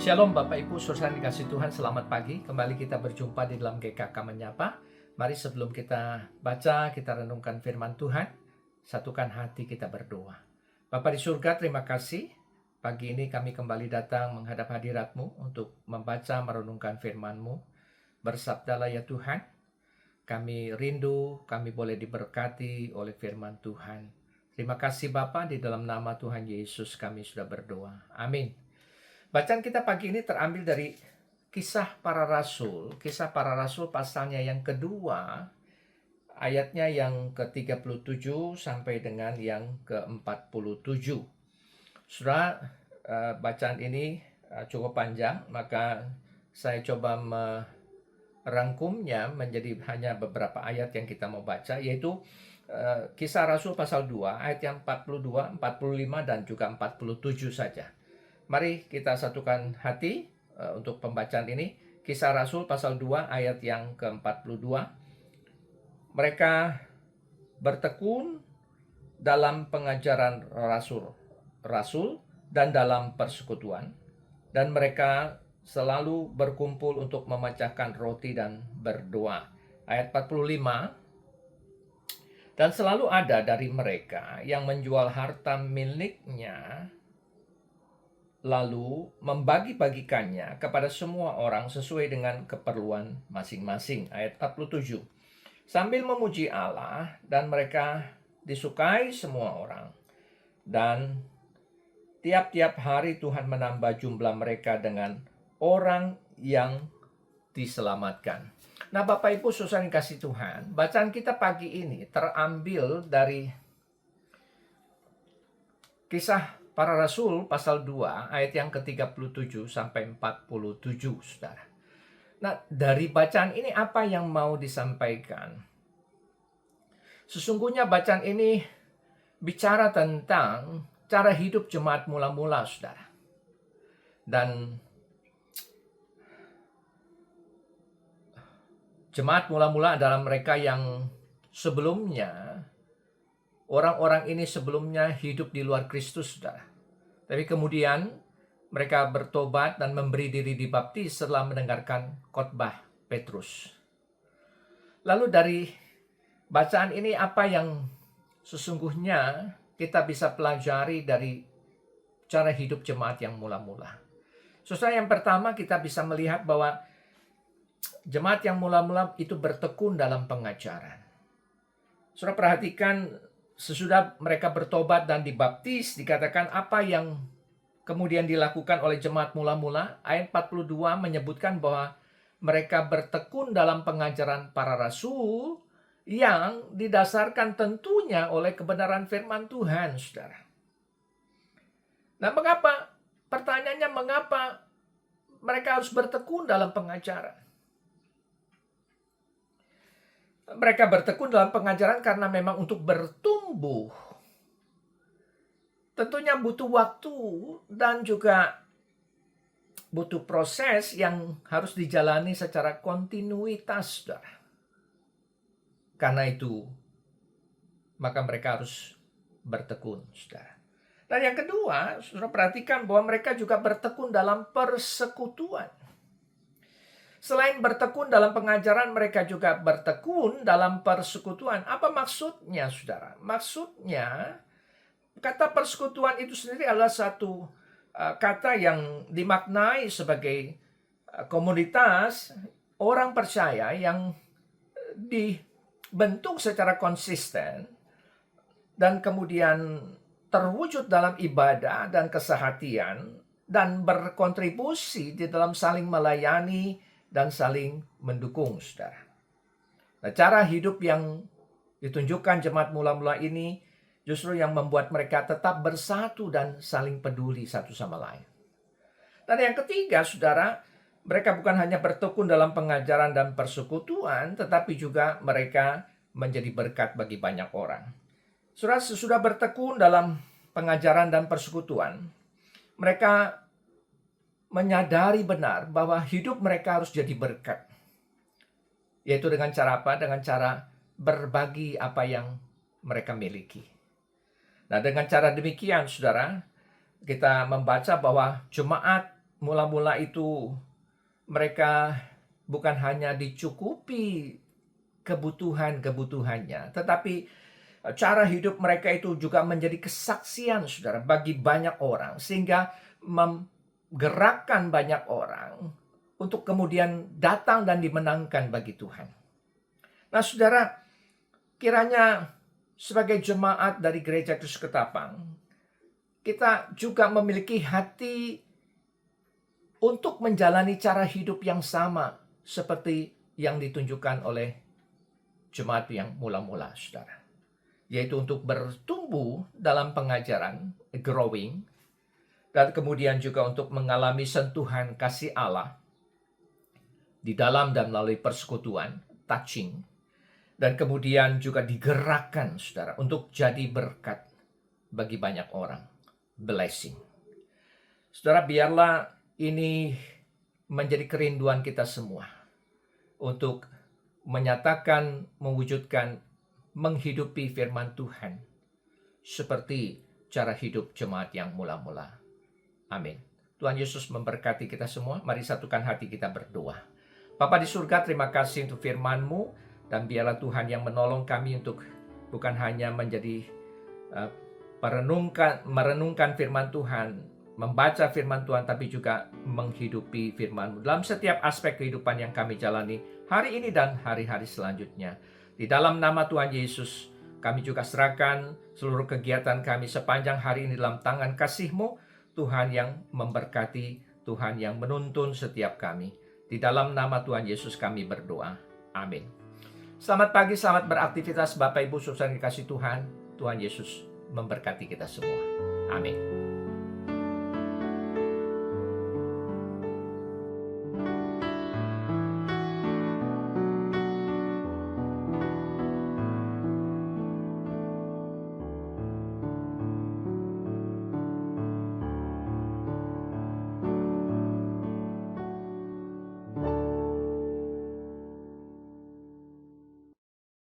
Shalom Bapak Ibu, saudara yang dikasih Tuhan, selamat pagi. Kembali kita berjumpa di dalam GKK Menyapa. Mari sebelum kita baca, kita renungkan firman Tuhan, satukan hati kita berdoa. Bapa di surga, terima kasih. Pagi ini kami kembali datang menghadap hadirat-Mu untuk membaca, merenungkan firman-Mu. Bersabdalah ya Tuhan, kami rindu, kami boleh diberkati oleh firman Tuhan. Terima kasih Bapa, di dalam nama Tuhan Yesus kami sudah berdoa. Amin. Bacaan kita pagi ini terambil dari Kisah Para Rasul. Kisah Para Rasul pasalnya yang kedua, ayatnya yang ke-37 sampai dengan yang ke-47. Saudara, bacaan ini cukup panjang, maka saya coba merangkumnya menjadi hanya beberapa ayat yang kita mau baca, yaitu Kisah Rasul pasal 2, ayat yang 42, 45, dan juga 47 saja. Mari kita satukan hati untuk pembacaan ini. Kisah Rasul pasal 2 ayat yang ke-42. Mereka bertekun dalam pengajaran rasul dan dalam persekutuan. Dan mereka selalu berkumpul untuk memecahkan roti dan berdoa. Ayat 45. Dan selalu ada dari mereka yang menjual harta miliknya, lalu membagi-bagikannya kepada semua orang sesuai dengan keperluan masing-masing. Ayat 47. Sambil memuji Allah, dan mereka disukai semua orang. Dan tiap-tiap hari Tuhan menambah jumlah mereka dengan orang yang diselamatkan. Nah Bapak Ibu saudara yang kasih Tuhan, bacaan kita pagi ini terambil dari Kisah Para Rasul pasal 2 ayat yang ke-37 sampai 47, saudara. Nah, dari bacaan ini apa yang mau disampaikan? Sesungguhnya bacaan ini bicara tentang cara hidup jemaat mula-mula, saudara. Dan jemaat mula-mula adalah mereka yang sebelumnya, orang-orang ini sebelumnya hidup di luar Kristus, saudara. Tapi kemudian mereka bertobat dan memberi diri dibaptis setelah mendengarkan khotbah Petrus. Lalu dari bacaan ini apa yang sesungguhnya kita bisa pelajari dari cara hidup jemaat yang mula-mula? Saudara, yang pertama kita bisa melihat bahwa jemaat yang mula-mula itu bertekun dalam pengajaran. Saudara perhatikan, sesudah mereka bertobat dan dibaptis, dikatakan apa yang kemudian dilakukan oleh jemaat mula-mula. Ayat 42 menyebutkan bahwa mereka bertekun dalam pengajaran para rasul yang didasarkan tentunya oleh kebenaran firman Tuhan, saudara. Nah, mengapa? Pertanyaannya, mengapa mereka harus bertekun dalam pengajaran? Mereka bertekun dalam pengajaran karena memang untuk bertumbuh tentunya butuh waktu dan juga butuh proses yang harus dijalani secara kontinuitas, saudara. Karena itu, maka mereka harus bertekun, saudara. Dan yang kedua, saudara perhatikan bahwa mereka juga bertekun dalam persekutuan. Selain bertekun dalam pengajaran, mereka juga bertekun dalam persekutuan. Apa maksudnya, saudara? Maksudnya, kata persekutuan itu sendiri adalah satu kata yang dimaknai sebagai komunitas orang percaya yang dibentuk secara konsisten dan kemudian terwujud dalam ibadah dan kesehatian dan berkontribusi di dalam saling melayani dan saling mendukung, saudara. Nah, cara hidup yang ditunjukkan jemaat mula-mula ini justru yang membuat mereka tetap bersatu dan saling peduli satu sama lain. Dan yang ketiga, saudara, mereka bukan hanya bertekun dalam pengajaran dan persekutuan, tetapi juga mereka menjadi berkat bagi banyak orang. Saudara, sesudah bertekun dalam pengajaran dan persekutuan, mereka menyadari benar bahwa hidup mereka harus jadi berkat. Yaitu dengan cara apa? Dengan cara berbagi apa yang mereka miliki. Nah, dengan cara demikian, saudara, kita membaca bahwa jemaat mula-mula itu mereka bukan hanya dicukupi kebutuhannya, tetapi cara hidup mereka itu juga menjadi kesaksian, saudara, bagi banyak orang, sehingga menggerakkan banyak orang untuk kemudian datang dan dimenangkan bagi Tuhan. Nah, saudara, kiranya sebagai jemaat dari Gereja Kristus Ketapang, kita juga memiliki hati untuk menjalani cara hidup yang sama seperti yang ditunjukkan oleh jemaat yang mula-mula, saudara. Yaitu untuk bertumbuh dalam pengajaran, growing, dan kemudian juga untuk mengalami sentuhan kasih Allah di dalam dan melalui persekutuan, touching, dan kemudian juga digerakkan, saudara, untuk jadi berkat bagi banyak orang, blessing. Saudara, biarlah ini menjadi kerinduan kita semua untuk menyatakan, mewujudkan, menghidupi firman Tuhan seperti cara hidup jemaat yang mula-mula. Amin. Tuhan Yesus memberkati kita semua. Mari satukan hati kita berdoa. Bapa di surga, terima kasih untuk firman-Mu, dan biarlah Tuhan yang menolong kami untuk bukan hanya menjadi merenungkan firman Tuhan, membaca firman Tuhan, tapi juga menghidupi firman-Mu dalam setiap aspek kehidupan yang kami jalani hari ini dan hari-hari selanjutnya. Di dalam nama Tuhan Yesus, kami juga serahkan seluruh kegiatan kami sepanjang hari ini dalam tangan kasih-Mu, Tuhan yang memberkati, Tuhan yang menuntun setiap kami. Di dalam nama Tuhan Yesus kami berdoa. Amin. Selamat pagi, selamat beraktivitas Bapak Ibu saudara dikasih Tuhan. Tuhan Yesus memberkati kita semua. Amin.